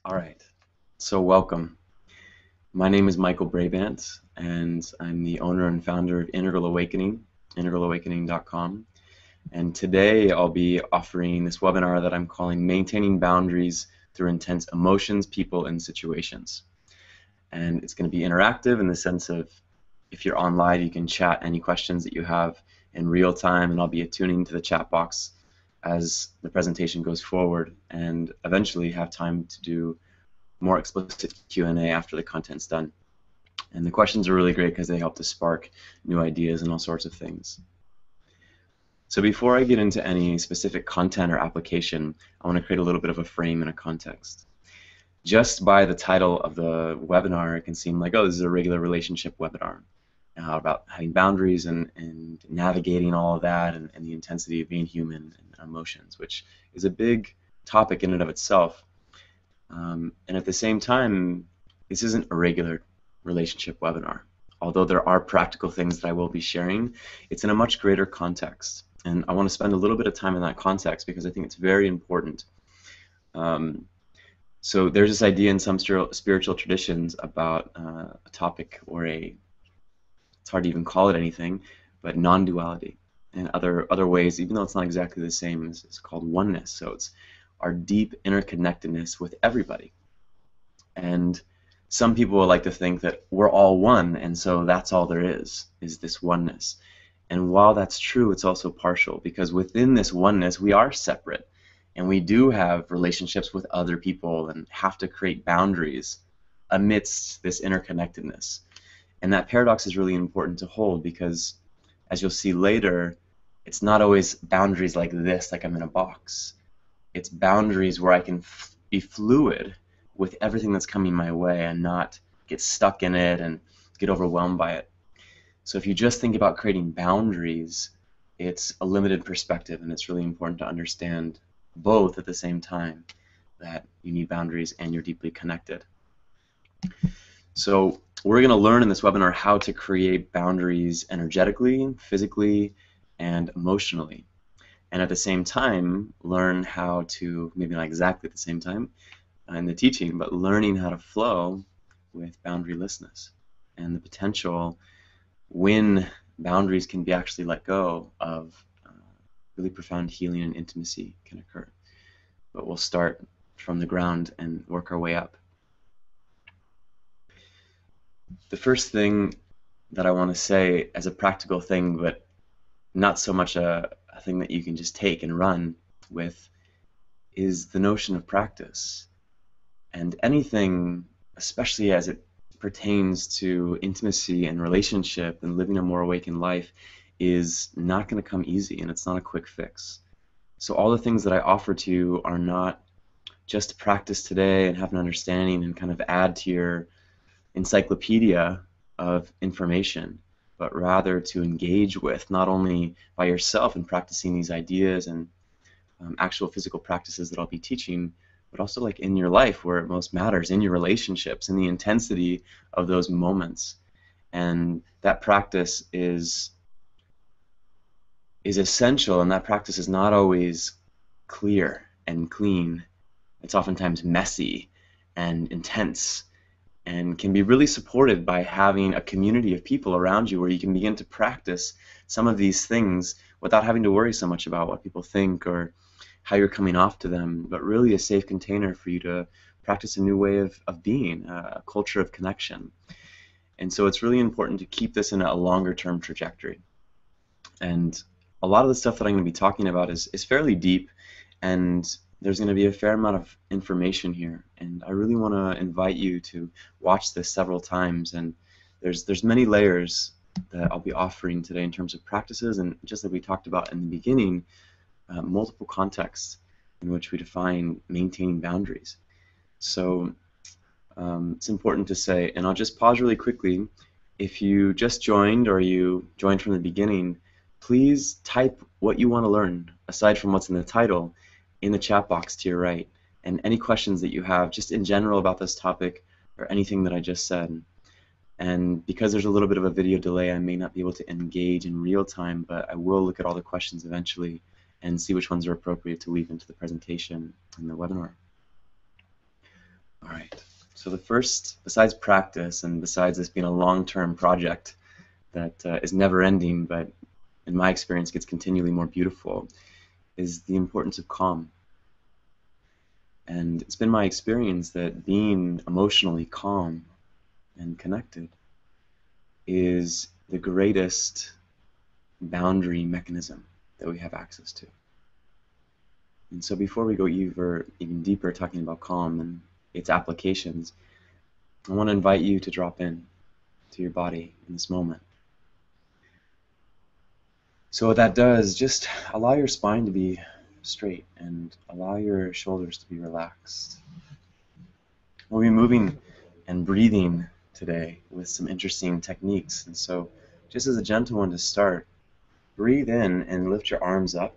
All right, so welcome. My name is Michael Brabant, and I'm the owner and founder of Integral Awakening, integralawakening.com. And today I'll be offering this webinar that I'm calling Maintaining Boundaries Through Intense Emotions, People, and Situations. And it's going to be interactive in the sense of if you're on live, you can chat any questions that you have in real time, and I'll be attuning to the chat box as the presentation goes forward, and eventually have time to do more explicit Q&A after the content's done. And the questions are really great because they help to spark new ideas and all sorts of things. So before I get into any specific content or application, I want to create a little bit of a frame and a context. Just by the title of the webinar, it can seem like, oh, this is a regular relationship webinar about having boundaries and navigating all of that and the intensity of being human and emotions, which is a big topic in and of itself. And at the same time, this isn't a regular relationship webinar. Although there are practical things that I will be sharing, it's in a much greater context. And I want to spend a little bit of time in that context because I think it's very important. So there's this idea in some spiritual traditions about a topic or it's hard to even call it anything, but non-duality. And other ways, even though it's not exactly the same, it's called oneness. So it's our deep interconnectedness with everybody. And some people would like to think that we're all one, and so that's all there is this oneness. And while that's true, it's also partial, because within this oneness, we are separate, and we do have relationships with other people and have to create boundaries amidst this interconnectedness. And that paradox is really important to hold because, as you'll see later, it's not always boundaries like this, like I'm in a box. It's boundaries where I can be fluid with everything that's coming my way and not get stuck in it and get overwhelmed by it. So if you just think about creating boundaries, it's a limited perspective, and it's really important to understand both at the same time, that you need boundaries and you're deeply connected. So we're going to learn in this webinar how to create boundaries energetically, physically, and emotionally. And at the same time, learn how to, maybe not exactly at the same time in the teaching, but learning how to flow with boundarylessness and the potential when boundaries can be actually let go of really profound healing and intimacy can occur. But we'll start from the ground and work our way up. The first thing that I want to say as a practical thing, but not so much a thing that you can just take and run with, is the notion of practice. And anything, especially as it pertains to intimacy and relationship and living a more awakened life, is not going to come easy, and it's not a quick fix. So all the things that I offer to you are not just to practice today and have an understanding and kind of add to your encyclopedia of information, but rather to engage with, not only by yourself in practicing these ideas and actual physical practices that I'll be teaching, but also like in your life where it most matters, in your relationships, in the intensity of those moments. And that practice is essential, and that practice is not always clear and clean. It's oftentimes messy and intense, and can be really supported by having a community of people around you where you can begin to practice some of these things without having to worry so much about what people think or how you're coming off to them, but really a safe container for you to practice a new way of being, a culture of connection. And so it's really important to keep this in a longer-term trajectory. And a lot of the stuff that I'm going to be talking about is fairly deep, and there's going to be a fair amount of information here, and I really want to invite you to watch this several times. And there's many layers that I'll be offering today in terms of practices, and just like we talked about in the beginning, multiple contexts in which we define maintaining boundaries. So it's important to say, and I'll just pause really quickly, if you just joined or you joined from the beginning, please type what you want to learn, aside from what's in the title, in the chat box to your right, and any questions that you have just in general about this topic or anything that I just said. And because there's a little bit of a video delay, I may not be able to engage in real time, but I will look at all the questions eventually and see which ones are appropriate to weave into the presentation and the webinar. All right. So the first, besides practice and besides this being a long-term project that is never-ending, but in my experience gets continually more beautiful, is the importance of calm. And it's been my experience that being emotionally calm and connected is the greatest boundary mechanism that we have access to. And so before we go even deeper talking about calm and its applications, I want to invite you to drop in to your body in this moment. So what that does, just allow your spine to be straight and allow your shoulders to be relaxed. We'll be moving and breathing today with some interesting techniques. And so just as a gentle one to start, breathe in and lift your arms up.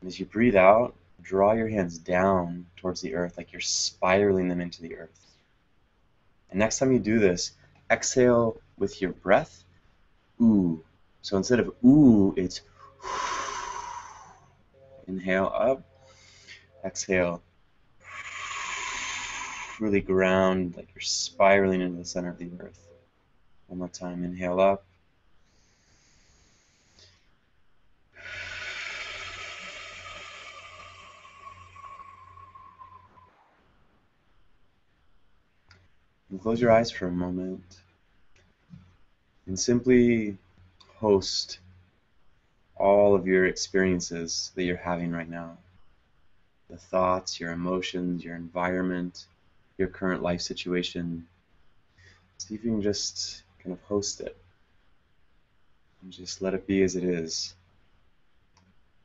And as you breathe out, draw your hands down towards the earth like you're spiraling them into the earth. And next time you do this, exhale with your breath, ooh. So instead of ooh, it's inhale up, exhale, really ground like you're spiraling into the center of the earth. One more time, inhale up, and close your eyes for a moment and simply host all of your experiences that you're having right now. The thoughts, your emotions, your environment, your current life situation. See if you can just kind of host it and just let it be as it is,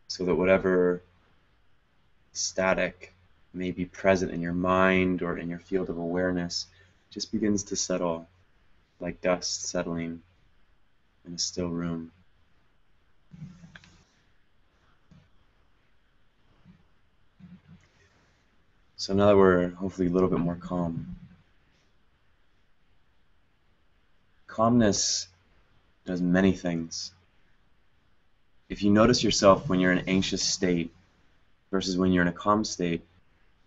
so that whatever static may be present in your mind or in your field of awareness just begins to settle like dust settling in a still room. So now that we're hopefully a little bit more calm, calmness does many things. If you notice yourself when you're in an anxious state versus when you're in a calm state,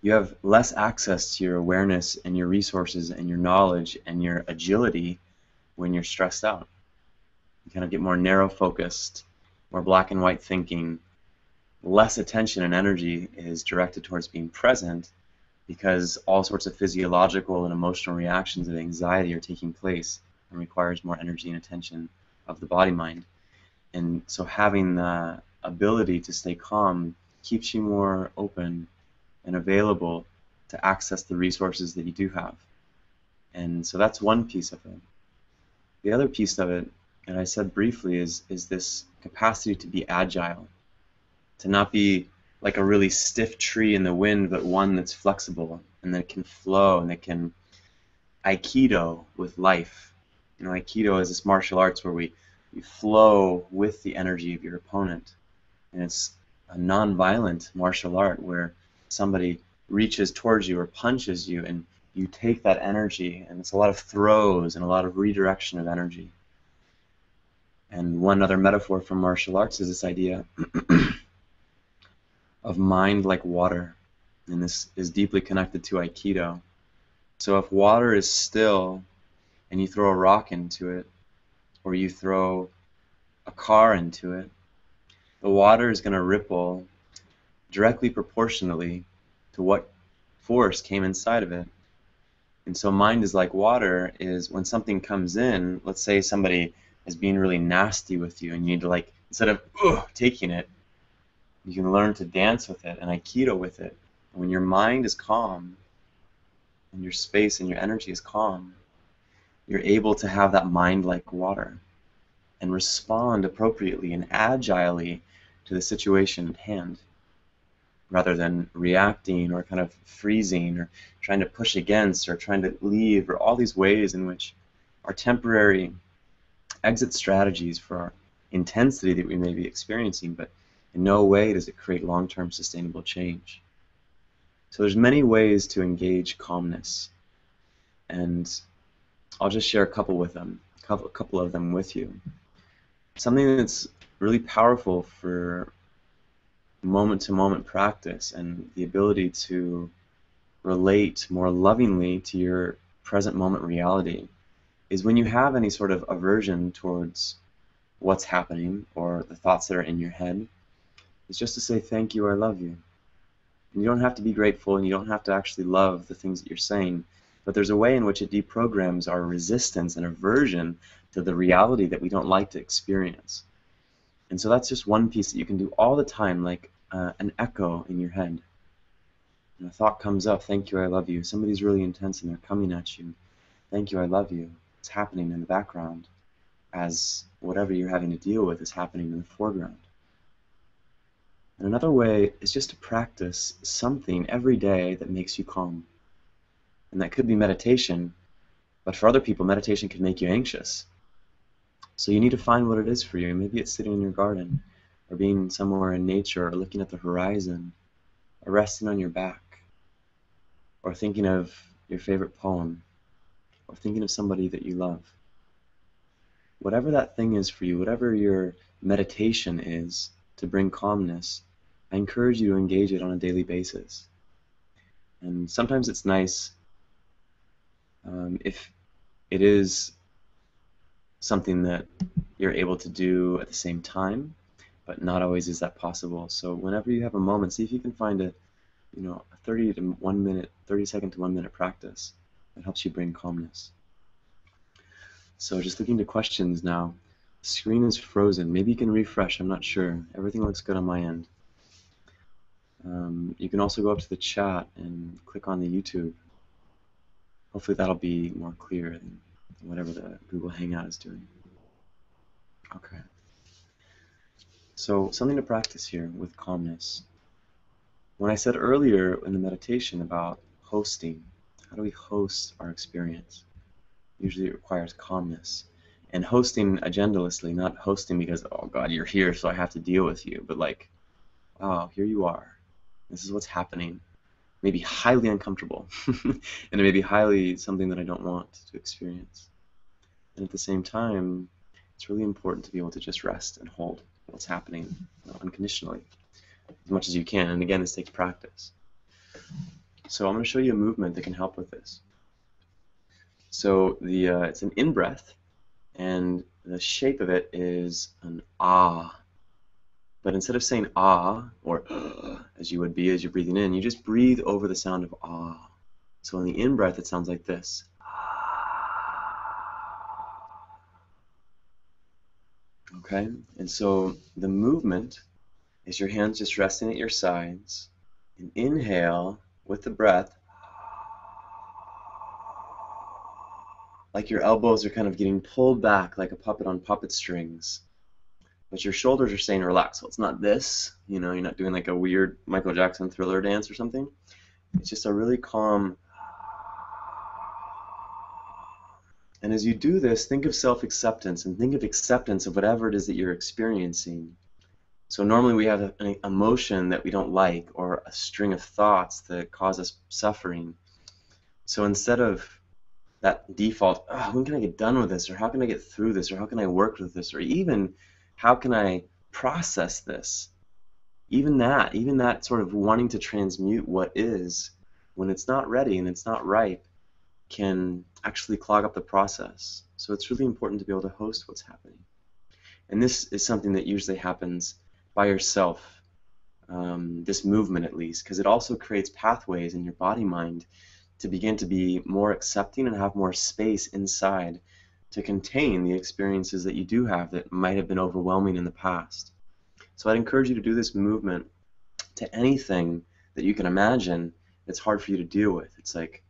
you have less access to your awareness and your resources and your knowledge and your agility when you're stressed out. You kind of get more narrow focused, more black and white thinking. Less attention and energy is directed towards being present because all sorts of physiological and emotional reactions of anxiety are taking place and requires more energy and attention of the body-mind. And so having the ability to stay calm keeps you more open and available to access the resources that you do have. And so that's one piece of it. The other piece of it, and I said briefly, is this capacity to be agile, to not be like a really stiff tree in the wind, but one that's flexible and that can flow and that can aikido with life. You know, aikido is this martial arts where you flow with the energy of your opponent. And it's a non-violent martial art where somebody reaches towards you or punches you and you take that energy, and it's a lot of throws and a lot of redirection of energy. And one other metaphor from martial arts is this idea of mind like water, and this is deeply connected to Aikido. So if water is still and you throw a rock into it, or you throw a car into it, the water is going to ripple directly proportionally to what force came inside of it. And so mind is like water, is when something comes in, let's say somebody is being really nasty with you and you need to, like, instead of taking it, you can learn to dance with it and Aikido with it. And when your mind is calm and your space and your energy is calm, you're able to have that mind like water and respond appropriately and agilely to the situation at hand, rather than reacting or kind of freezing or trying to push against or trying to leave, or all these ways in which our temporary exit strategies for our intensity that we may be experiencing, but in no way does it create long-term sustainable change. So there's many ways to engage calmness, and I'll just share a couple of them with you. Something that's really powerful for moment-to-moment practice and the ability to relate more lovingly to your present moment reality is when you have any sort of aversion towards what's happening or the thoughts that are in your head, is just to say thank you, I love you. And you don't have to be grateful, and you don't have to actually love the things that you're saying, but there's a way in which it deprograms our resistance and aversion to the reality that we don't like to experience. And so that's just one piece that you can do all the time, like an echo in your head. And a thought comes up, thank you, I love you. Somebody's really intense and they're coming at you. Thank you, I love you. It's happening in the background as whatever you're having to deal with is happening in the foreground. And another way is just to practice something every day that makes you calm. And that could be meditation, but for other people, meditation can make you anxious. So you need to find what it is for you. Maybe it's sitting in your garden, or being somewhere in nature, or looking at the horizon, or resting on your back, or thinking of your favorite poem, or thinking of somebody that you love. Whatever that thing is for you, whatever your meditation is to bring calmness, I encourage you to engage it on a daily basis. And sometimes it's nice if it is something that you're able to do at the same time, but not always is that possible. So whenever you have a moment, see if you can find a 30 second to 1 minute practice that helps you bring calmness. So just looking to questions now. The screen is frozen. Maybe you can refresh, I'm not sure. Everything looks good on my end. You can also go up to the chat and click on the YouTube. Hopefully that'll be more clear than whatever the Google Hangout is doing. Okay. So something to practice here with calmness. When I said earlier in the meditation about hosting, how do we host our experience? Usually it requires calmness. And hosting agendalessly, not hosting because, oh God, you're here, so I have to deal with you, but like, wow, here you are. This is what's happening. Maybe highly uncomfortable, and it may be highly something that I don't want to experience. And at the same time, it's really important to be able to just rest and hold what's happening unconditionally, as much as you can. And again, this takes practice. So I'm going to show you a movement that can help with this. So it's an in-breath, and the shape of it is an ah. But instead of saying ah, or as you would be as you're breathing in, you just breathe over the sound of ah. So in the in-breath, it sounds like this. Okay? And so the movement is your hands just resting at your sides. And inhale with the breath, like your elbows are kind of getting pulled back like a puppet on puppet strings. But your shoulders are staying relaxed. So it's not this, you're not doing like a weird Michael Jackson Thriller dance or something. It's just a really calm. And as you do this, think of self-acceptance and think of acceptance of whatever it is that you're experiencing. So normally we have an emotion that we don't like, or a string of thoughts that cause us suffering. So instead of that default, when can I get done with this, or how can I get through this, or how can I work with this, or even how can I process this? Even that sort of wanting to transmute what is, when it's not ready and it's not ripe, can actually clog up the process. So it's really important to be able to host what's happening. And this is something that usually happens by yourself, this movement at least, because it also creates pathways in your body-mind to begin to be more accepting and have more space inside to contain the experiences that you do have that might have been overwhelming in the past. So I'd encourage you to do this movement to anything that you can imagine that's hard for you to deal with. It's like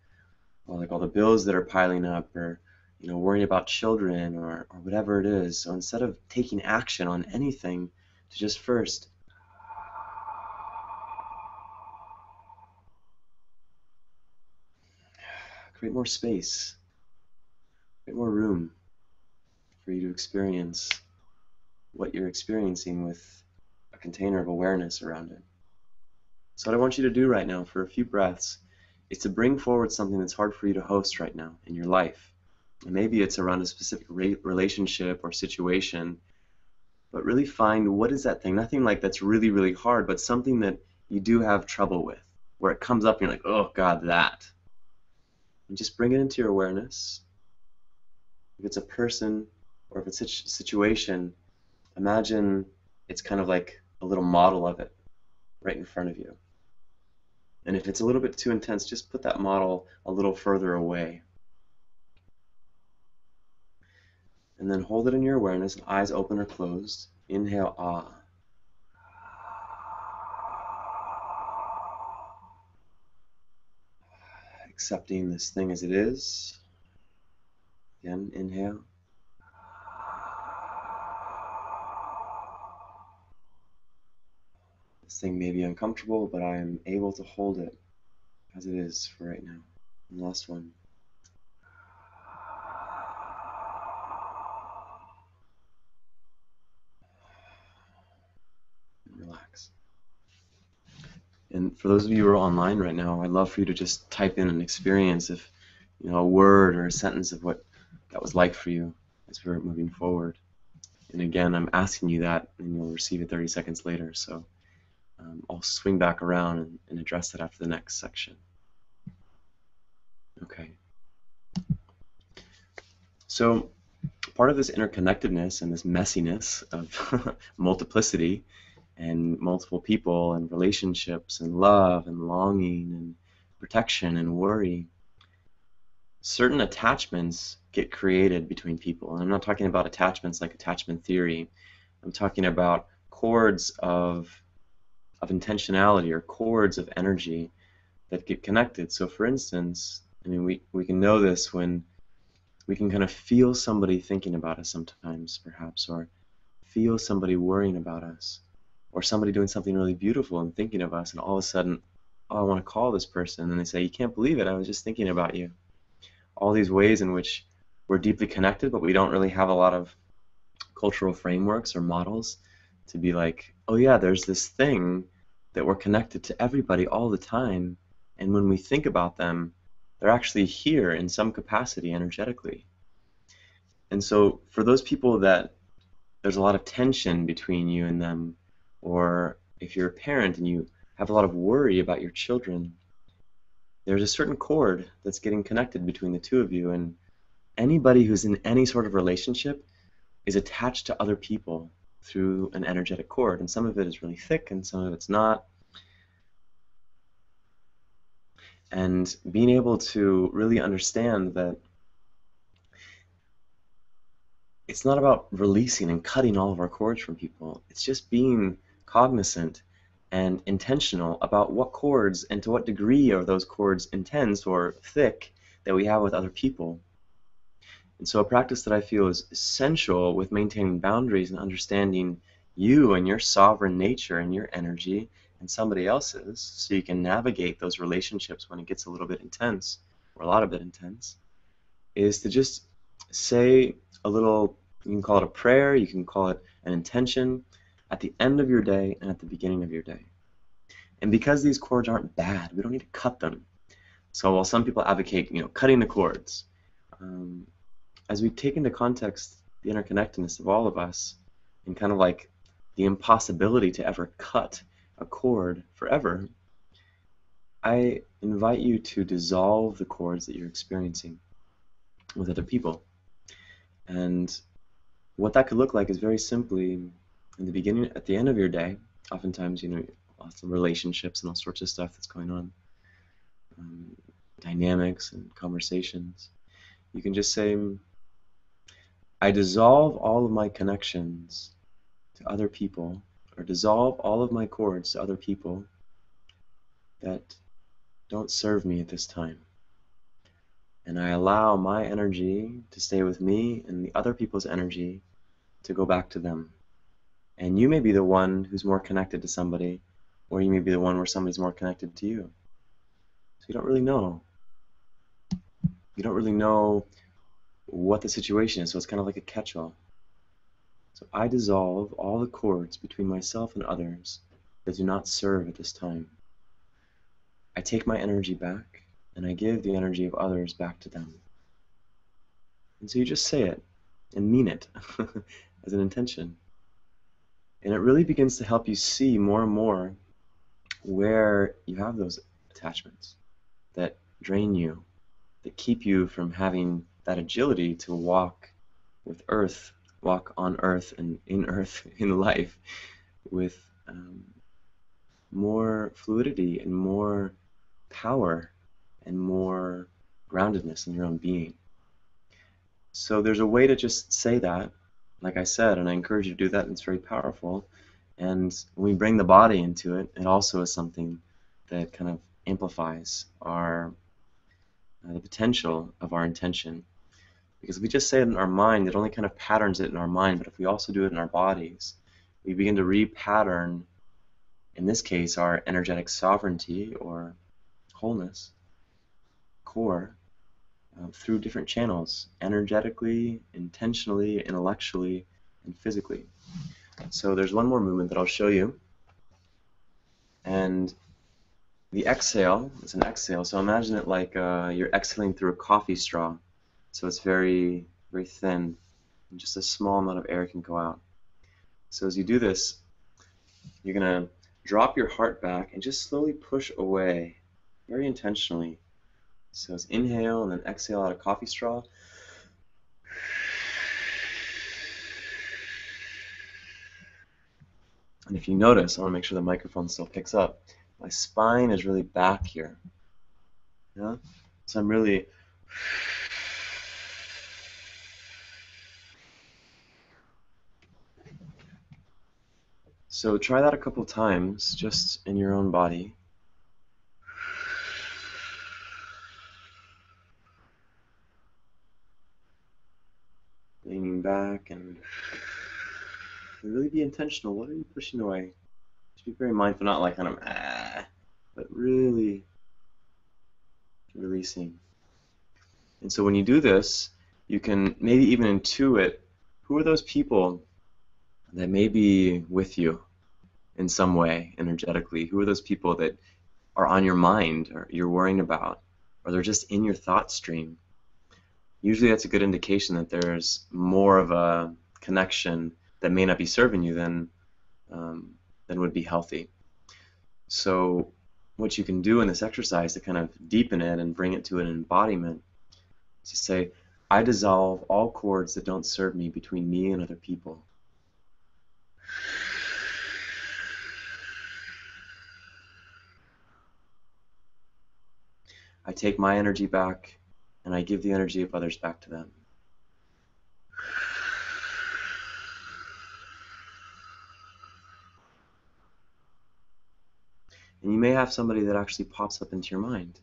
all the bills that are piling up, or worrying about children, or whatever it is. So instead of taking action on anything, to just first create more space, create more room for you to experience what you're experiencing with a container of awareness around it. So what I want you to do right now for a few breaths is to bring forward something that's hard for you to host right now in your life. And maybe it's around a specific relationship or situation, but really find what is that thing, nothing like that's really, really hard, but something that you do have trouble with. where it comes up and you're like, oh God, that. And just bring it into your awareness. If it's a person or if it's a situation, imagine it's kind of like a little model of it right in front of you. And if it's a little bit too intense, just put that model a little further away. And then hold it in your awareness, eyes open or closed. Inhale, ah. Accepting this thing as it is. Again, inhale. This thing may be uncomfortable, but I am able to hold it as it is for right now. And last one. And relax. And for those of you who are online right now, I'd love for you to just type in an experience of, a word or a sentence of what that was like for you as we're moving forward. And again, I'm asking you that, and you'll receive it 30 seconds later. So I'll swing back around and address that after the next section. Okay. So part of this interconnectedness and this messiness of multiplicity and multiple people and relationships and love and longing and protection and worry, certain attachments get created between people. And I'm not talking about attachments like attachment theory. I'm talking about cords of intentionality or cords of energy that get connected. So for instance, we can know this when we can kind of feel somebody thinking about us sometimes, perhaps, or feel somebody worrying about us, or somebody doing something really beautiful and thinking of us, and all of a sudden, oh, I want to call this person, and they say, you can't believe it, I was just thinking about you. All these ways in which we're deeply connected, but we don't really have a lot of cultural frameworks or models to be like, oh yeah, there's this thing that we're connected to everybody all the time, and when we think about them, they're actually here in some capacity energetically. And so for those people that there's a lot of tension between you and them, or if you're a parent and you have a lot of worry about your children, there's a certain cord that's getting connected between the two of you, and anybody who's in any sort of relationship is attached to other people through an energetic cord, and some of it is really thick and some of it's not. And being able to really understand that it's not about releasing and cutting all of our cords from people. It's just being cognizant and intentional about what cords and to what degree are those cords intense or thick that we have with other people. And so a practice that I feel is essential with maintaining boundaries and understanding you and your sovereign nature and your energy and somebody else's, so you can navigate those relationships when it gets a little bit intense, or a lot of bit intense, is to just say a little, you can call it a prayer, you can call it an intention, at the end of your day and at the beginning of your day. And because these cords aren't bad, we don't need to cut them. So while some people advocate, cutting the cords, as we take into context the interconnectedness of all of us, and kind of like the impossibility to ever cut a cord forever, I invite you to dissolve the cords that you're experiencing with other people. And what that could look like is very simply, in the beginning, at the end of your day, oftentimes, lots of relationships and all sorts of stuff that's going on, dynamics and conversations. You can just say, I dissolve all of my connections to other people, or dissolve all of my cords to other people that don't serve me at this time. And I allow my energy to stay with me and the other people's energy to go back to them. And you may be the one who's more connected to somebody, or you may be the one where somebody's more connected to you. So you don't really know. You don't really know what the situation is, so it's kind of like a catch-all. So I dissolve all the cords between myself and others that do not serve at this time. I take my energy back, and I give the energy of others back to them. And so you just say it and mean it as an intention. And it really begins to help you see more and more where you have those attachments that drain you, that keep you from having that agility to walk with earth, walk on earth and in earth, in life, with more fluidity and more power and more groundedness in your own being. So there's a way to just say that, like I said, and I encourage you to do that, and it's very powerful. And when we bring the body into it, it also is something that kind of amplifies our the potential of our intention. Because if we just say it in our mind, it only kind of patterns it in our mind. But if we also do it in our bodies, we begin to repattern, in this case, our energetic sovereignty or wholeness, core, through different channels, energetically, intentionally, intellectually, and physically. So there's one more movement that I'll show you. And the exhale is an exhale. So imagine it like you're exhaling through a coffee straw. So it's very, very thin, and just a small amount of air can go out. So as you do this, you're going to drop your heart back and just slowly push away, very intentionally. So it's inhale and then exhale out a coffee straw. And if you notice, I want to make sure the microphone still picks up. My spine is really back here. Yeah? So I'm really... So try that a couple times, just in your own body. Leaning back and really be intentional. What are you pushing away? Just be very mindful, not like kind of but really releasing. And so when you do this, you can maybe even intuit who are those people that may be with you in some way energetically. Who are those people that are on your mind or you're worrying about, or they're just in your thought stream? Usually that's a good indication that there's more of a connection that may not be serving you than would be healthy. So what you can do in this exercise to kind of deepen it and bring it to an embodiment is to say, I dissolve all cords that don't serve me between me and other people. I take my energy back and I give the energy of others back to them. And you may have somebody that actually pops up into your mind.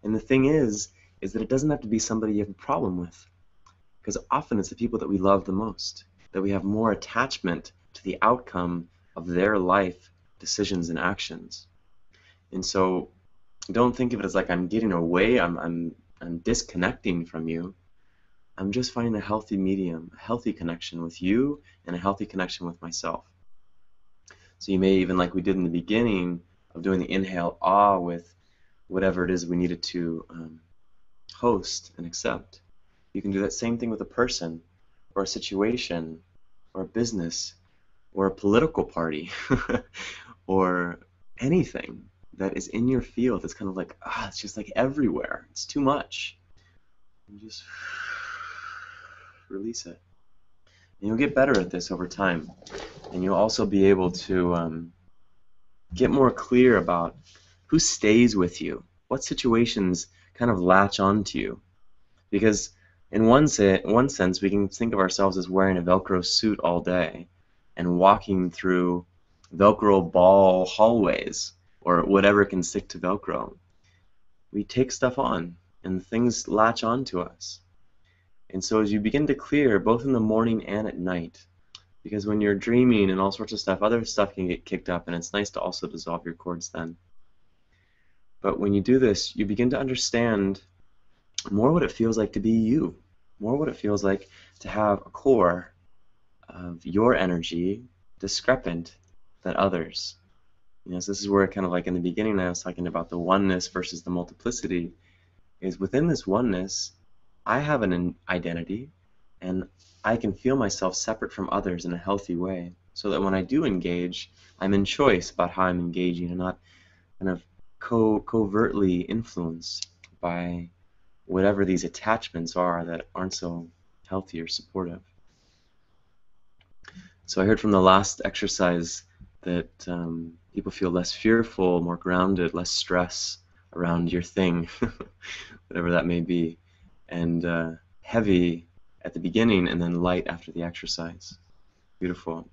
And the thing is that it doesn't have to be somebody you have a problem with. Because often it's the people that we love the most, that we have more attachment to the outcome of their life decisions and actions. And so don't think of it as like I'm getting away, I'm disconnecting from you. I'm just finding a healthy medium, a healthy connection with you and a healthy connection with myself. So you may even, like we did in the beginning of doing the inhale with whatever it is we needed to host and accept. You can do that same thing with a person or a situation or a business or a political party or anything that is in your field. It's kind of like, it's just like everywhere. It's too much. And just release it. And you'll get better at this over time. And you'll also be able to get more clear about who stays with you, what situations kind of latch onto you. Because in one sense, we can think of ourselves as wearing a Velcro suit all day and walking through Velcro ball hallways or whatever can stick to Velcro. We take stuff on and things latch onto us. And so as you begin to clear, both in the morning and at night, because when you're dreaming and all sorts of stuff, other stuff can get kicked up, and it's nice to also dissolve your cords then. But when you do this, you begin to understand more what it feels like to be you, more what it feels like to have a core of your energy discrepant than others. So this is where kind of like in the beginning I was talking about the oneness versus the multiplicity, is within this oneness, I have an identity, and I can feel myself separate from others in a healthy way, so that when I do engage, I'm in choice about how I'm engaging and not kind of covertly influenced by whatever these attachments are that aren't so healthy or supportive. So I heard from the last exercise that people feel less fearful, more grounded, less stress around your thing, whatever that may be, and heavy at the beginning and then light after the exercise. Beautiful.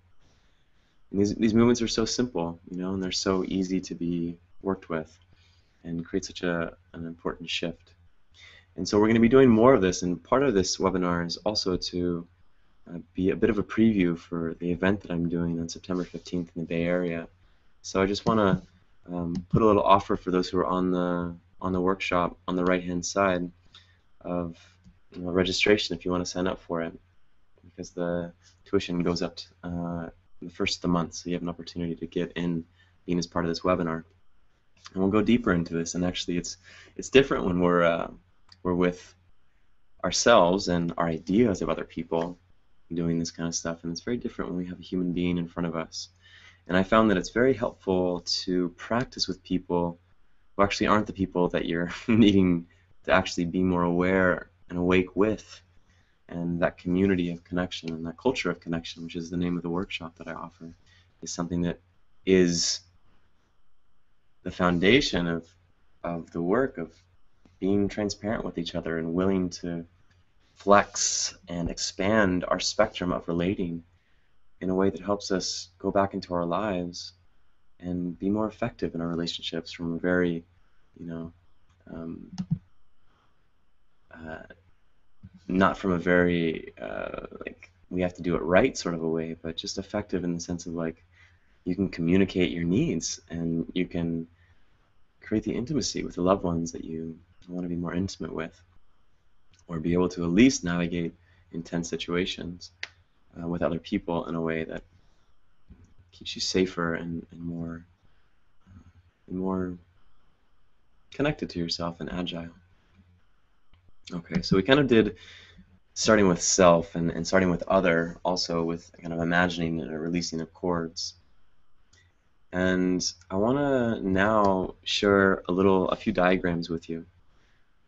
And these movements are so simple, and they're so easy to be worked with and create such an important shift. And so we're going to be doing more of this, and part of this webinar is also to be a bit of a preview for the event that I'm doing on September 15th in the Bay Area. So I just want to put a little offer for those who are on the workshop on the right-hand side of registration if you want to sign up for it, because the tuition goes up the first of the month, so you have an opportunity to get in being as part of this webinar. And we'll go deeper into this, and actually it's different when we're with ourselves and our ideas of other people doing this kind of stuff, and it's very different when we have a human being in front of us. And I found that it's very helpful to practice with people who actually aren't the people that you're needing to actually be more aware and awake with, and that community of connection and that culture of connection, which is the name of the workshop that I offer, is something that is the foundation of the work of being transparent with each other and willing to flex and expand our spectrum of relating in a way that helps us go back into our lives and be more effective in our relationships from a very, not from a very, like, we have to do it right sort of a way, but just effective in the sense of, like, you can communicate your needs and you can create the intimacy with the loved ones that you want to be more intimate with, or be able to at least navigate intense situations with other people in a way that keeps you safer and more connected to yourself and agile. Okay, so we kind of did starting with self and starting with other, also with kind of imagining and releasing of cords. And I want to now share a few diagrams with you,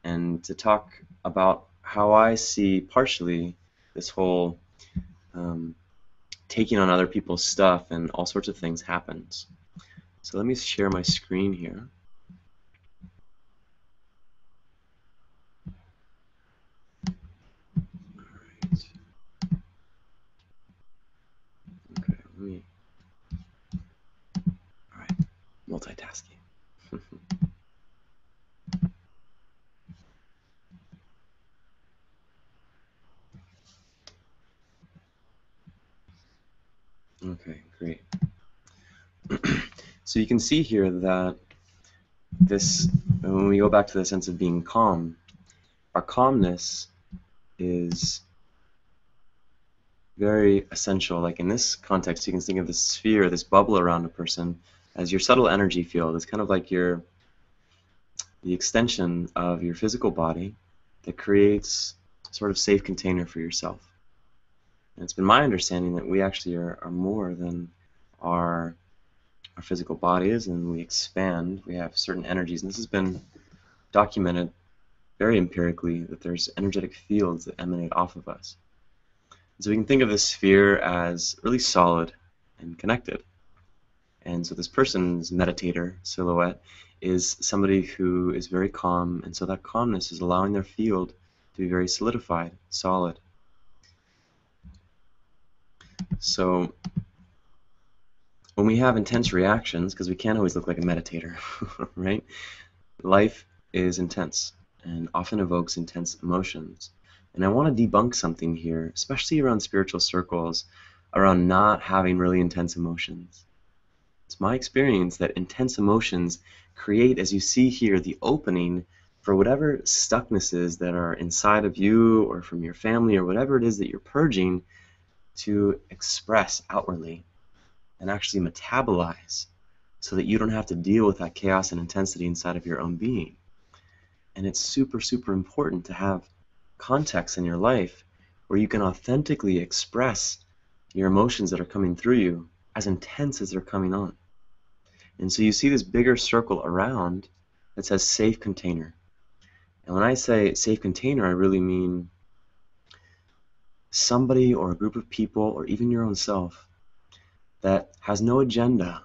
and to talk about how I see partially this whole taking on other people's stuff and all sorts of things happens. So let me share my screen here. Okay, all right, multitasking. Okay, great. So you can see here that when we go back to the sense of being calm, our calmness is very essential. Like in this context, you can think of this sphere, this bubble around a person, as your subtle energy field. It's kind of like the extension of your physical body that creates a sort of safe container for yourself. And it's been my understanding that we actually are more than our physical body is, and we expand. We have certain energies, and this has been documented very empirically, that there's energetic fields that emanate off of us. And so we can think of this sphere as really solid and connected. And so this person's meditator silhouette is somebody who is very calm, and so that calmness is allowing their field to be very solidified, solid. So when we have intense reactions, because we can't always look like a meditator, right? Life is intense and often evokes intense emotions. And I want to debunk something here, especially around spiritual circles, around not having really intense emotions. It's my experience that intense emotions create, as you see here, the opening for whatever stucknesses that are inside of you or from your family or whatever it is that you're purging to express outwardly and actually metabolize, so that you don't have to deal with that chaos and intensity inside of your own being. And it's super, super important to have context in your life where you can authentically express your emotions that are coming through you as intense as they're coming on. And so you see this bigger circle around that says safe container. And when I say safe container, I really mean somebody or a group of people or even your own self that has no agenda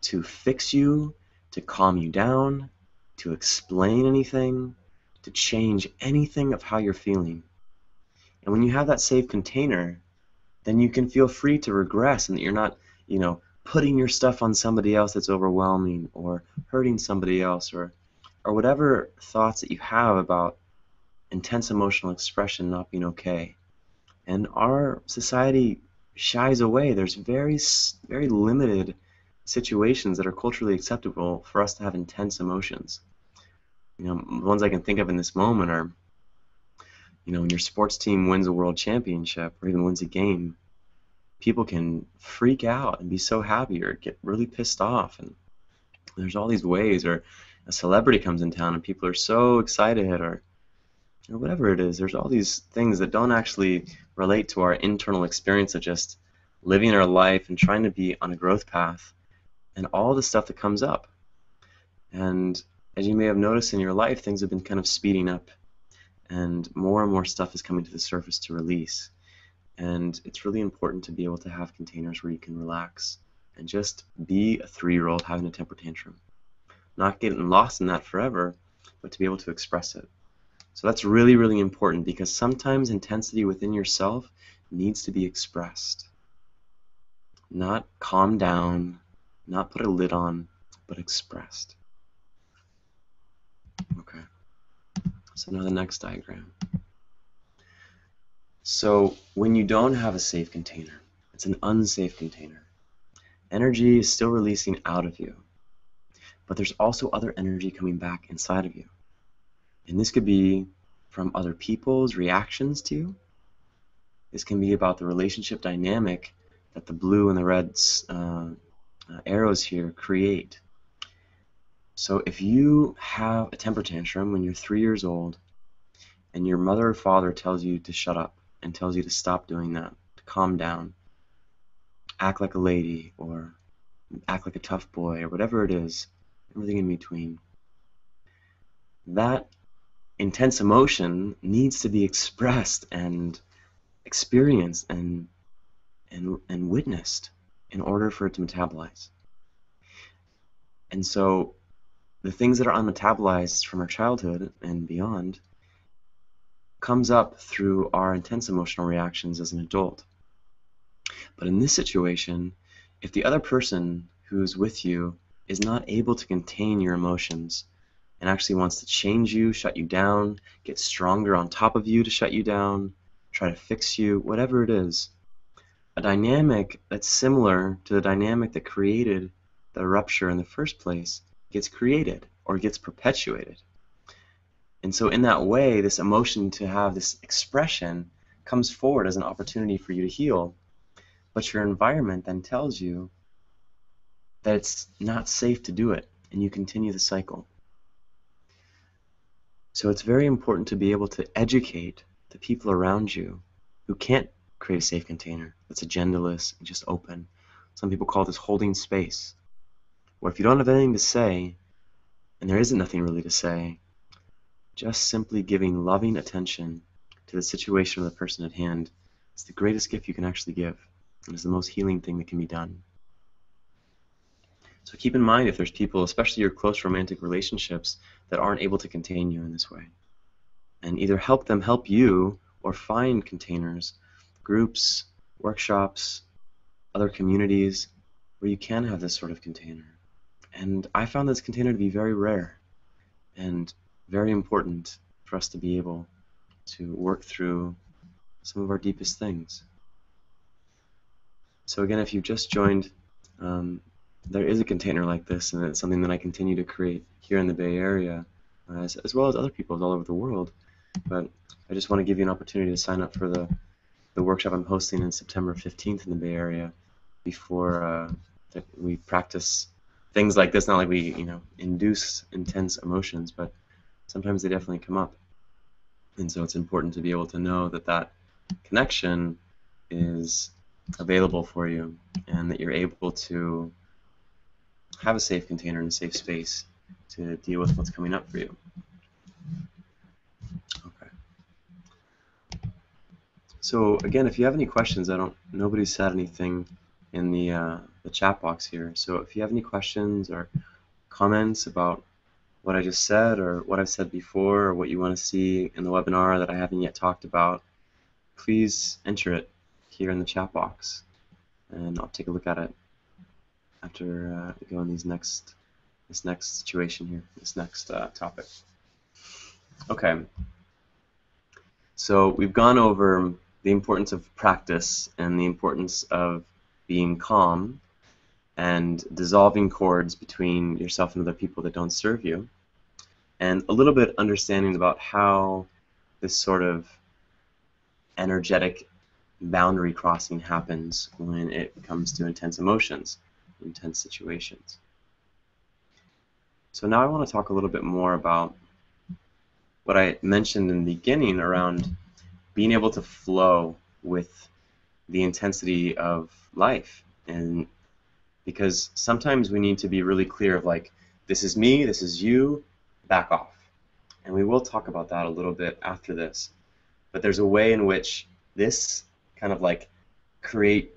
to fix you, to calm you down, to explain anything, to change anything of how you're feeling. And when you have that safe container, then you can feel free to regress, and that you're not, putting your stuff on somebody else that's overwhelming, or hurting somebody else, or whatever thoughts that you have about intense emotional expression not being okay. And our society shies away. There's very, very limited situations that are culturally acceptable for us to have intense emotions. The ones I can think of in this moment are, when your sports team wins a world championship or even wins a game, people can freak out and be so happy or get really pissed off. And there's all these ways, or a celebrity comes in town and people are so excited, or whatever it is. There's all these things that don't actually relate to our internal experience of just living our life and trying to be on a growth path, and all the stuff that comes up. And as you may have noticed in your life, things have been kind of speeding up, and more stuff is coming to the surface to release. And it's really important to be able to have containers where you can relax and just be a 3-year-old having a temper tantrum. Not getting lost in that forever, but to be able to express it. So that's really, really important, because sometimes intensity within yourself needs to be expressed. Not calmed down, not put a lid on, but expressed. Okay. So now the next diagram. So when you don't have a safe container, it's an unsafe container. Energy is still releasing out of you, but there's also other energy coming back inside of you. And this could be from other people's reactions to you. This can be about the relationship dynamic that the blue and the red arrows here create. So if you have a temper tantrum when you're 3 years old, and your mother or father tells you to shut up and tells you to stop doing that, to calm down, act like a lady, or act like a tough boy, or whatever it is, everything in between, that intense emotion needs to be expressed and experienced and witnessed in order for it to metabolize. And so the things that are unmetabolized from our childhood and beyond comes up through our intense emotional reactions as an adult. But in this situation, if the other person who's with you is not able to contain your emotions and actually wants to change you, shut you down, get stronger on top of you to shut you down, try to fix you, whatever it is, a dynamic that's similar to the dynamic that created the rupture in the first place gets created or gets perpetuated. And so in that way, this emotion to have this expression comes forward as an opportunity for you to heal. But your environment then tells you that it's not safe to do it, and you continue the cycle. So it's very important to be able to educate the people around you who can't create a safe container that's agendaless and just open. Some people call this holding space, where if you don't have anything to say, and there isn't nothing really to say, just simply giving loving attention to the situation of the person at hand is the greatest gift you can actually give, and is the most healing thing that can be done. So keep in mind if there's people, especially your close romantic relationships, that aren't able to contain you in this way. And either help them help you, or find containers, groups, workshops, other communities where you can have this sort of container. And I found this container to be very rare and very important for us to be able to work through some of our deepest things. So again, if you've just joined, there is a container like this, and it's something that I continue to create here in the Bay Area, as well as other people all over the world. But I just want to give you an opportunity to sign up for the workshop I'm hosting on September 15th in the Bay Area, before we practice things like this. Not like we induce intense emotions, but sometimes they definitely come up. And so it's important to be able to know that that connection is available for you, and that you're able to have a safe container and a safe space to deal with what's coming up for you. Okay. So again, if you have any questions, nobody said anything in the chat box here. So if you have any questions or comments about what I just said or what I've said before or what you want to see in the webinar that I haven't yet talked about, please enter it here in the chat box, and I'll take a look at it after we go in this next situation here, this next topic. Okay, so we've gone over the importance of practice and the importance of being calm and dissolving cords between yourself and other people that don't serve you, and a little bit understanding about how this sort of energetic boundary crossing happens when it comes to intense emotions, intense situations. So now I want to talk a little bit more about what I mentioned in the beginning around being able to flow with the intensity of life. And because sometimes we need to be really clear of like, this is me, this is you, back off. And we will talk about that a little bit after this. But there's a way in which this kind of like create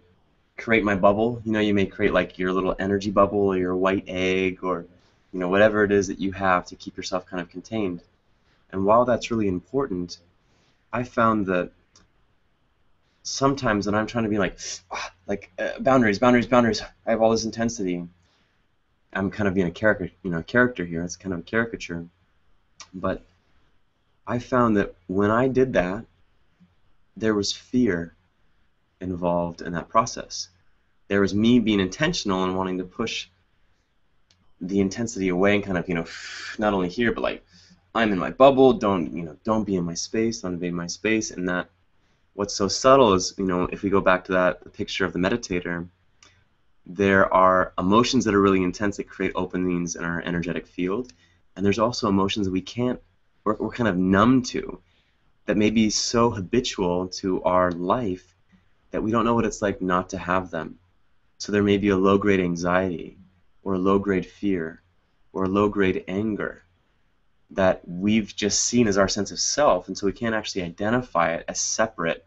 my bubble. You know, you may create like your little energy bubble or your white egg or, you know, whatever it is that you have to keep yourself kind of contained. And while that's really important, I found that sometimes when I'm trying to be like boundaries, boundaries, boundaries, I have all this intensity. I'm kind of being a character here. It's kind of a caricature. But I found that when I did that, there was fear involved in that process. There was me being intentional and wanting to push the intensity away and kind of, you know, not only here, but like, I'm in my bubble, don't be in my space, don't invade my space. And that what's so subtle is, you know, if we go back to the picture of the meditator, there are emotions that are really intense that create openings in our energetic field. And there's also emotions that we're kind of numb to, that may be so habitual to our life that we don't know what it's like not to have them. So there may be a low-grade anxiety or a low-grade fear or a low-grade anger that we've just seen as our sense of self, and so we can't actually identify it as separate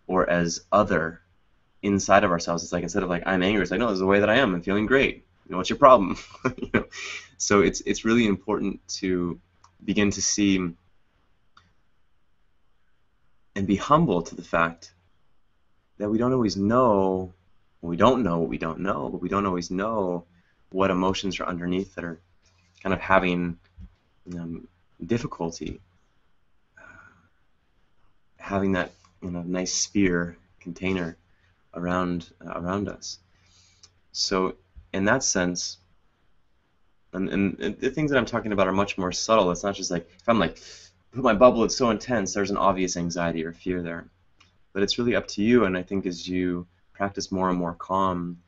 or as other inside of ourselves. It's like, instead of like, I'm angry, it's like, no, this is the way that I am. I'm feeling great. You know, what's your problem? You know? So it's really important to begin to see and be humble to the fact that we don't always know, we don't know what we don't know, but we don't always know what emotions are underneath that are kind of having difficulty having that, you know, nice sphere container around us. So in that sense, and the things that I'm talking about are much more subtle. It's not just like, if I'm like, put my bubble, it's so intense, there's an obvious anxiety or fear there. But it's really up to you, and I think as you practice more and more calm,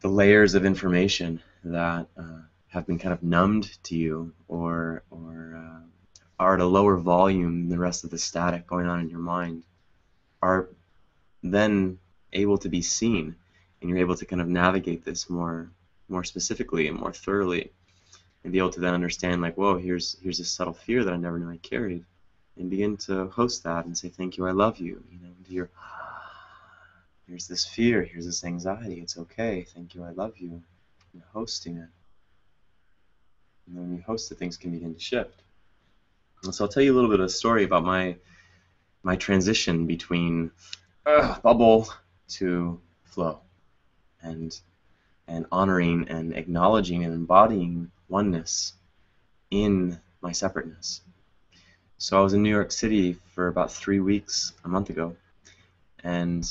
the layers of information that have been kind of numbed to you or are at a lower volume than the rest of the static going on in your mind are then able to be seen, and you're able to kind of navigate this more specifically and more thoroughly, and be able to then understand, like, whoa, here's this subtle fear that I never knew I carried, and begin to host that and say, thank you, I love you. You know, into your, here's this fear, here's this anxiety, it's okay, thank you, I love you. You're hosting it. And then when you host it, things can begin to shift. And so I'll tell you a little bit of a story about my transition between bubble to flow, and honoring and acknowledging and embodying oneness in my separateness. So I was in New York City for about 3 weeks a month ago, and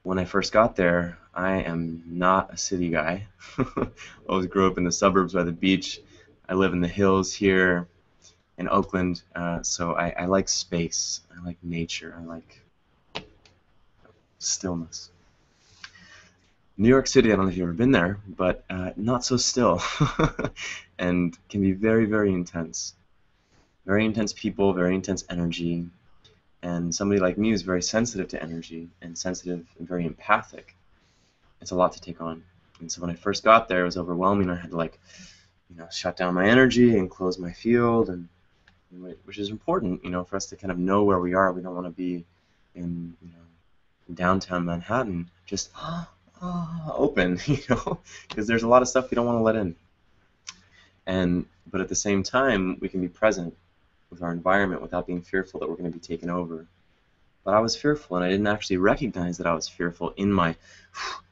when I first got there, I am not a city guy. I always grew up in the suburbs by the beach. I live in the hills here in Oakland, so I like space, I like nature, I like stillness. New York City, I don't know if you've ever been there, but not so still, and can be very, very intense. Very intense people, very intense energy, and somebody like me is very sensitive to energy and sensitive and very empathic. It's a lot to take on. And so when I first got there, it was overwhelming. I had to like, shut down my energy and close my field, and which is important, for us to kind of know where we are. We don't want to be in, in downtown Manhattan, just open, because there's a lot of stuff we don't want to let in. But at the same time, we can be present with our environment without being fearful that we're going to be taken over. But I was fearful, and I didn't actually recognize that I was fearful in my,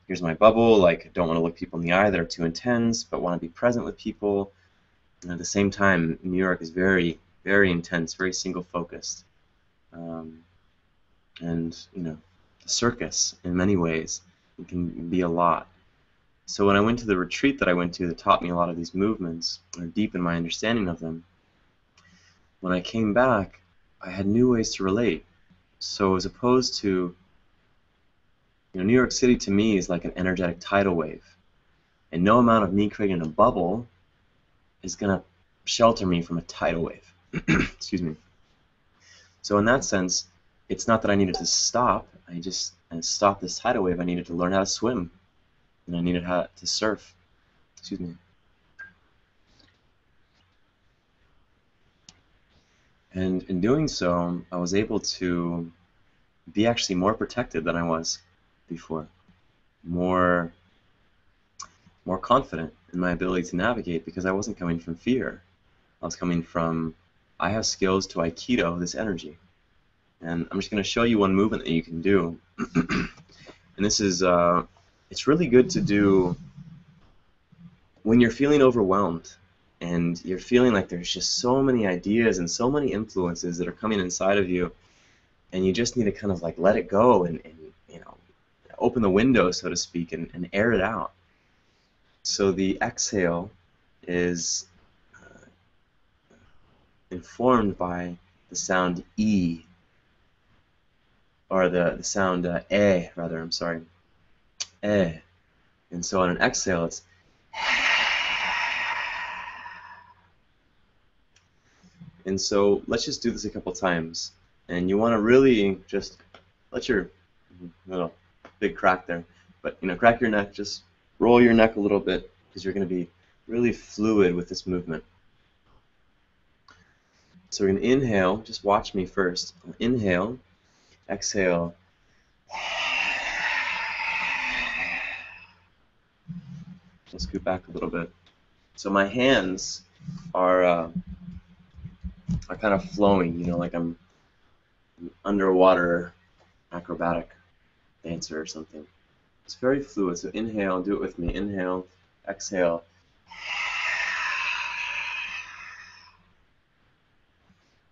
here's my bubble, like don't want to look people in the eye that are too intense, but want to be present with people. And at the same time, New York is very, very intense, very single-focused. And, a circus in many ways. It can be a lot. So when I went to the retreat that I went to that taught me a lot of these movements, or deepened my understanding of them, when I came back, I had new ways to relate. So as opposed to, New York City to me is like an energetic tidal wave. And no amount of me creating a bubble is going to shelter me from a tidal wave. Excuse me. So in that sense, it's not that I needed to stop. I just stopped this tidal wave. I needed to learn how to swim. And I needed how to surf. Excuse me. And in doing so, I was able to be actually more protected than I was before. More confident in my ability to navigate, because I wasn't coming from fear. I was coming from, I have skills to Aikido this energy. And I'm just going to show you one movement that you can do. And this is, it's really good to do when you're feeling overwhelmed and you're feeling like there's just so many ideas and so many influences that are coming inside of you, and you just need to kind of like let it go and open the window, so to speak, and air it out. So the exhale is informed by the sound E, or the sound rather, I'm sorry, eh. And so on an exhale, it's and so let's just do this a couple times. And you want to really just let your little big crack there, but crack your neck, just roll your neck a little bit, because you're going to be really fluid with this movement. So we're going to inhale. Just watch me first. Inhale, exhale. I'll scoot back a little bit. So my hands are kind of flowing, like I'm an underwater acrobatic dancer or something. It's very fluid. So inhale, do it with me. Inhale, exhale.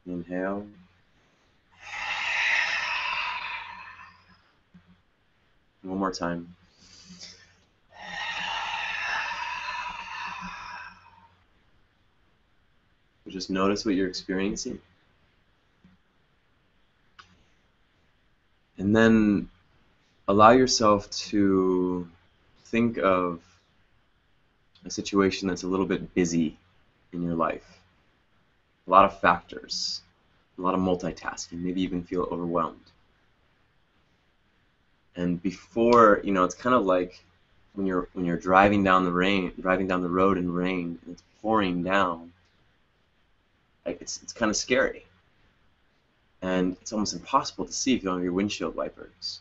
Inhale. One more time. Just notice what you're experiencing. And then allow yourself to think of a situation that's a little bit busy in your life. A lot of factors, a lot of multitasking, maybe even feel overwhelmed. And before, it's kind of like when you're driving down the road in rain, and it's pouring down. Like it's kind of scary, and it's almost impossible to see if you don't have your windshield wipers.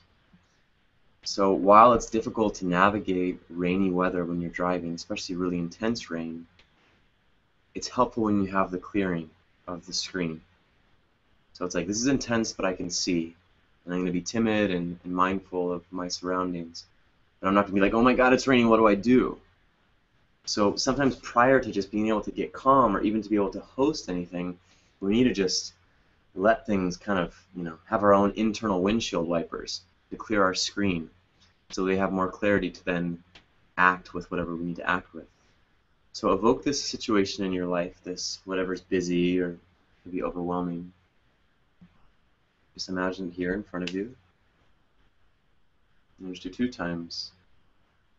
So while it's difficult to navigate rainy weather when you're driving, especially really intense rain, it's helpful when you have the clearing of the screen. So it's like, this is intense, but I can see, and I'm going to be timid and mindful of my surroundings. And I'm not going to be like, oh my God, it's raining, what do I do? So sometimes prior to just being able to get calm, or even to be able to host anything, we need to just let things kind of, have our own internal windshield wipers to clear our screen, so they have more clarity to then act with whatever we need to act with. So evoke this situation in your life, this whatever's busy or maybe overwhelming. Just imagine it here in front of you. And just do 2 times.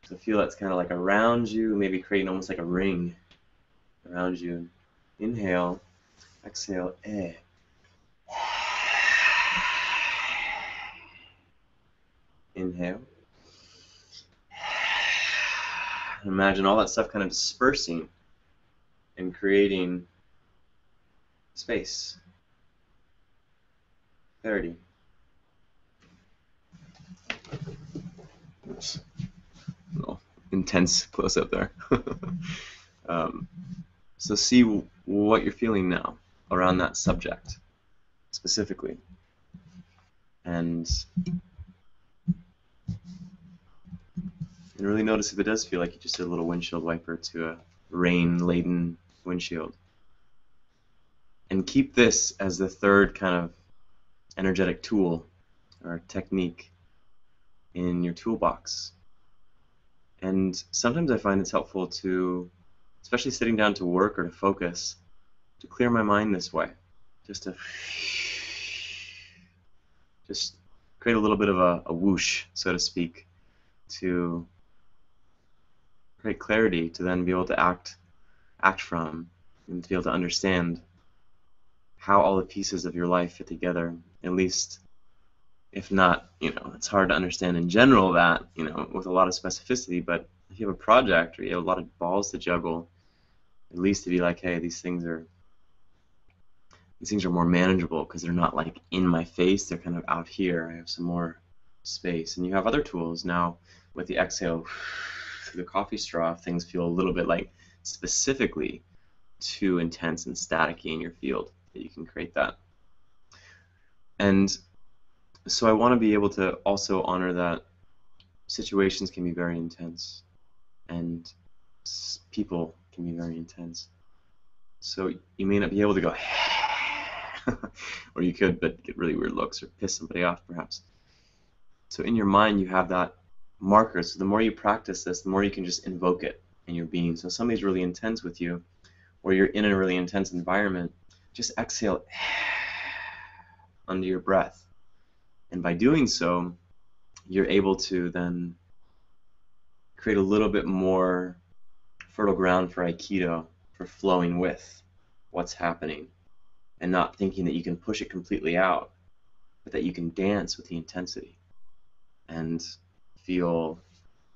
So feel that's kind of like around you, maybe creating almost like a ring around you. Inhale, exhale, eh. Inhale. Imagine all that stuff kind of dispersing and creating space, clarity. Oops. A little intense close up there. So see what you're feeling now around that subject specifically. And really notice if it does feel like you just did a little windshield wiper to a rain-laden windshield. And keep this as the third kind of energetic tool or technique in your toolbox. And sometimes I find it's helpful to, especially sitting down to work or to focus, to clear my mind this way. Just create a little bit of a whoosh, so to speak, to create clarity, to then be able to act from, and to be able to understand how all the pieces of your life fit together. At least, if not, it's hard to understand in general that, with a lot of specificity, but if you have a project or you have a lot of balls to juggle, at least to be like, hey, these things are more manageable because they're not like in my face, they're kind of out here. I have some more space. And you have other tools now with the exhale through the coffee straw. If things feel a little bit like specifically too intense and staticky in your field, that you can create that. And so I want to be able to also honor that situations can be very intense and people can be very intense. So you may not be able to go or you could, but get really weird looks or piss somebody off perhaps. So in your mind you have that marker. So the more you practice this, the more you can just invoke it in your being. So if somebody's really intense with you, or you're in a really intense environment, just exhale under your breath. And by doing so, you're able to then create a little bit more fertile ground for Aikido, for flowing with what's happening, and not thinking that you can push it completely out, but that you can dance with the intensity and feel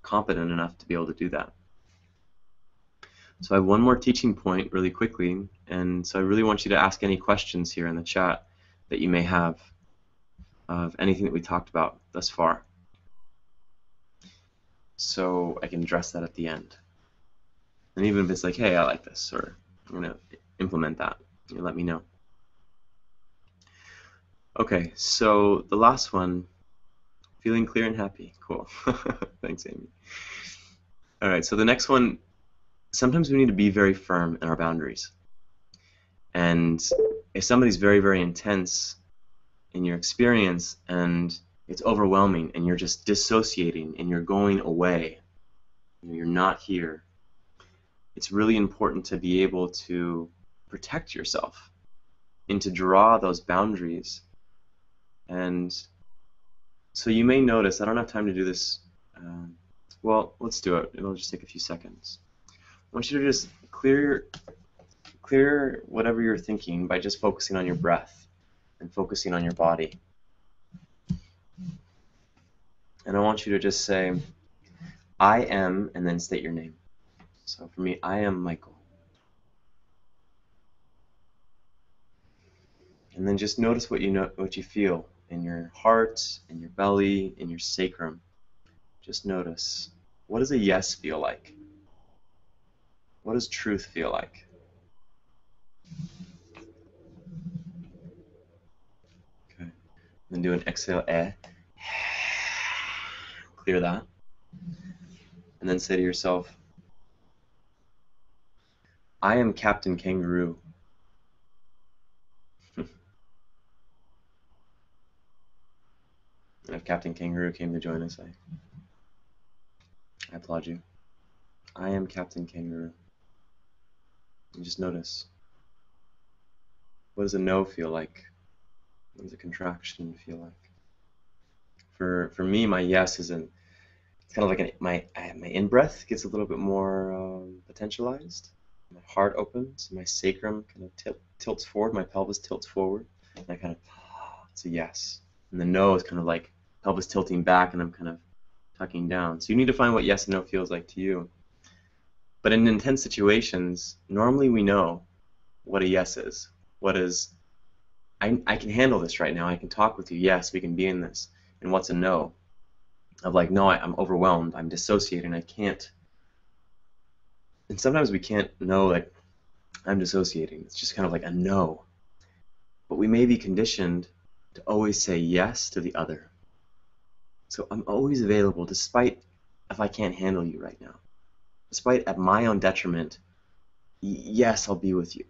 competent enough to be able to do that. So I have one more teaching point really quickly, and so I really want you to ask any questions here in the chat that you may have of anything that we talked about thus far. So I can address that at the end. And even if it's like, hey, I like this, or I'm going to implement that, let me know. Okay, so the last one, feeling clear and happy. Cool. Thanks, Amy. All right, so the next one, sometimes we need to be very firm in our boundaries. And if somebody's very, very intense in your experience and it's overwhelming and you're just dissociating and you're going away, you're not here, it's really important to be able to protect yourself and to draw those boundaries. And so you may notice, I don't have time to do this, well, let's do it. It'll just take a few seconds. I want you to just clear whatever you're thinking by just focusing on your breath and focusing on your body. And I want you to just say, I am, and then state your name. So for me, I am Michael. And then just notice what you feel in your heart, in your belly, in your sacrum. Just notice. What does a yes feel like? What does truth feel like? Okay. Then do an exhale, Clear that. And then say to yourself, I am Captain Kangaroo. And if Captain Kangaroo came to join us, I applaud you. I am Captain Kangaroo. And just notice. What does a no feel like? What does a contraction feel like? For me, my yes is it's kind of like my in-breath gets a little bit more potentialized. My heart opens, my sacrum kind of tilts forward, my pelvis tilts forward, and I kind of, it's a yes. And the no is kind of like pelvis tilting back, and I'm kind of tucking down. So you need to find what yes and no feels like to you. But in intense situations, normally we know what a yes is. What is, I can handle this right now. I can talk with you. Yes, we can be in this. And what's a no? Of like, no, I'm overwhelmed. I'm dissociating. I can't. And sometimes we can't know, like, I'm dissociating. It's just kind of like a no. But we may be conditioned to always say yes to the other. So I'm always available despite if I can't handle you right now. Despite at my own detriment, yes, I'll be with you.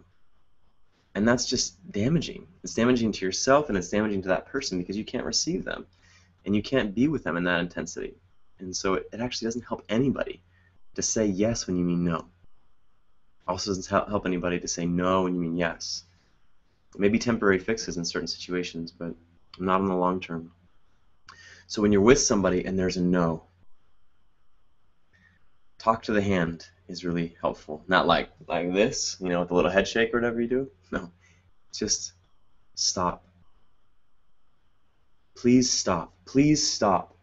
And that's just damaging. It's damaging to yourself and it's damaging to that person because you can't receive them and you can't be with them in that intensity. And so it actually doesn't help anybody to say yes when you mean no. Also doesn't help anybody to say no when you mean yes. Maybe temporary fixes in certain situations, but not in the long term. So when you're with somebody and there's a no, talk to the hand is really helpful. Not like this, with a little head shake or whatever you do. No, just stop. Please stop. Please stop.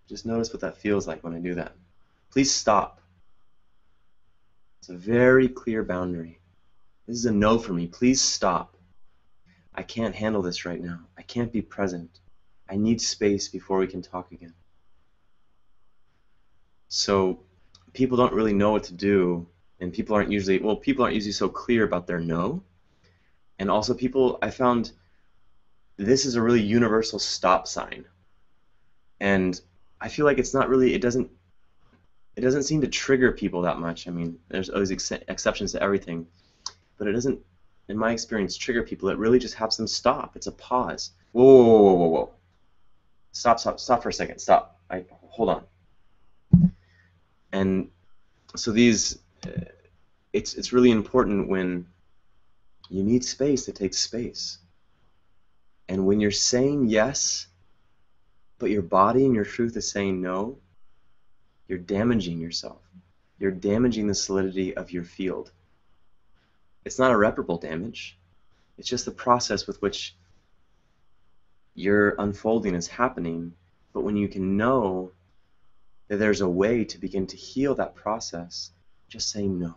Just notice what that feels like when I do that. Please stop. It's a very clear boundary. This is a no for me. Please stop. I can't handle this right now. I can't be present. I need space before we can talk again. So people don't really know what to do, and people aren't usually so clear about their no. And also I found this is a really universal stop sign. And I feel like it doesn't seem to trigger people that much. I mean, there's always exceptions to everything, but it doesn't, in my experience, trigger people. It really just helps them stop. It's a pause. Whoa, whoa, whoa, whoa, whoa, whoa. Stop for a second. Stop. Hold on. And so it's really important when you need space to take space. And when you're saying yes, but your body and your truth is saying no, you're damaging yourself. You're damaging the solidity of your field. It's not irreparable damage. It's just the process with which your unfolding is happening. But when you can know that there's a way to begin to heal that process, just say no.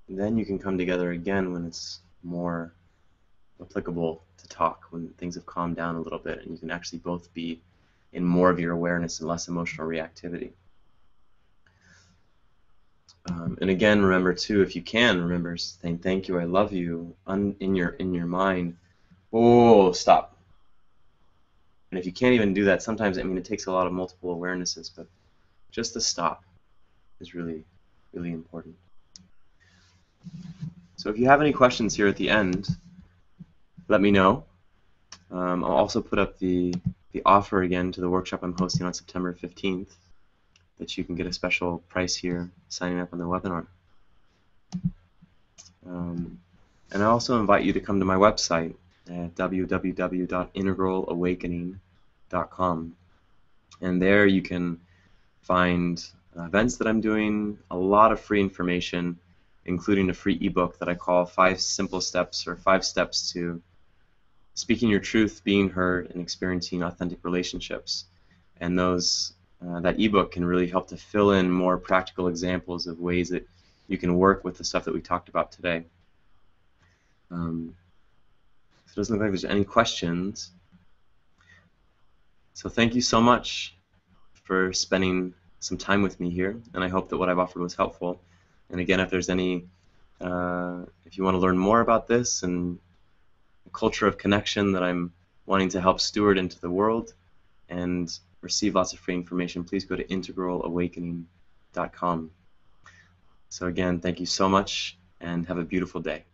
Then you can come together again when it's more applicable to talk, when things have calmed down a little bit and you can actually both be in more of your awareness and less emotional reactivity. And again, remember too, if you can, remember saying thank you, I love you in your mind. Oh, stop. And if you can't even do that, sometimes, it takes a lot of multiple awarenesses, but just the stop is really, really important. So if you have any questions here at the end, let me know. I'll also put up the offer again to the workshop I'm hosting on September 15th, that you can get a special price here signing up on the webinar. And I also invite you to come to my website at www.integralawakening.com. And there you can find events that I'm doing, a lot of free information, including a free ebook that I call 5 Simple Steps, or 5 Steps to Speaking Your Truth, Being Heard, and Experiencing Authentic Relationships. And that ebook can really help to fill in more practical examples of ways that you can work with the stuff that we talked about today. So it doesn't look like there's any questions. So thank you so much for spending some time with me here, and I hope that what I've offered was helpful. And again, if there's if you want to learn more about this and the culture of connection that I'm wanting to help steward into the world and receive lots of free information, please go to integralawakening.com. So again, thank you so much and have a beautiful day.